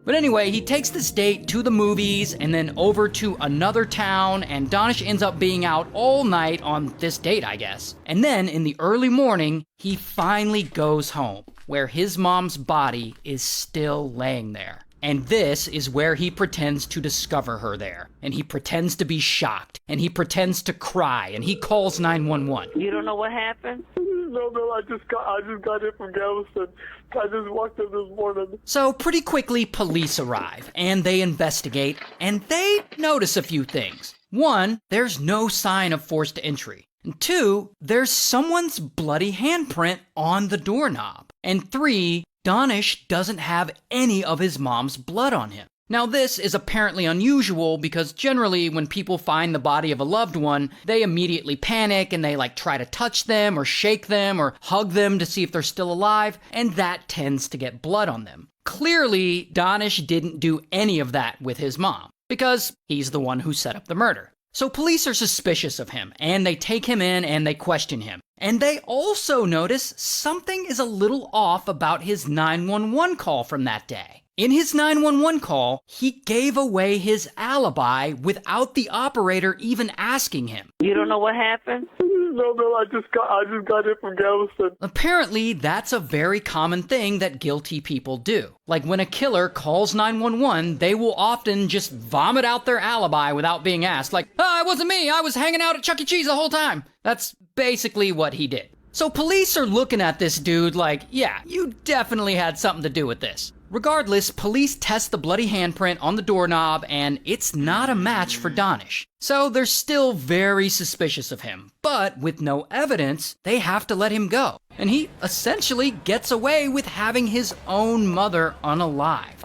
But anyway, he takes this date to the movies and then over to another town, and Donish ends up being out all night on this date, I guess. And then in the early morning, he finally goes home, where his mom's body is still laying there. And this is where he pretends to discover her there. And he pretends to be shocked. And he pretends to cry. And he calls 911. You don't know what happened? No, I just got in from Galveston. I just walked in this morning. So pretty quickly, police arrive. And they investigate. And they notice a few things. One, there's no sign of forced entry. And two, there's someone's bloody handprint on the doorknob. And three, Donish doesn't have any of his mom's blood on him. Now this is apparently unusual because generally when people find the body of a loved one, they immediately panic and they try to touch them or shake them or hug them to see if they're still alive, and that tends to get blood on them. Clearly, Donish didn't do any of that with his mom because he's the one who set up the murder. So police are suspicious of him, and they take him in and they question him. And they also notice something is a little off about his 911 call from that day. In his 911 call, he gave away his alibi without the operator even asking him. You don't know what happened? No, I just got in from Galveston. Apparently, that's a very common thing that guilty people do. Like when a killer calls 911, they will often just vomit out their alibi without being asked. Like, oh, it wasn't me, I was hanging out at Chuck E. Cheese the whole time. That's basically what he did. So police are looking at this dude like, yeah, you definitely had something to do with this. Regardless, police test the bloody handprint on the doorknob, and it's not a match for Donish. So they're still very suspicious of him. But with no evidence, they have to let him go. And he essentially gets away with having his own mother unalived.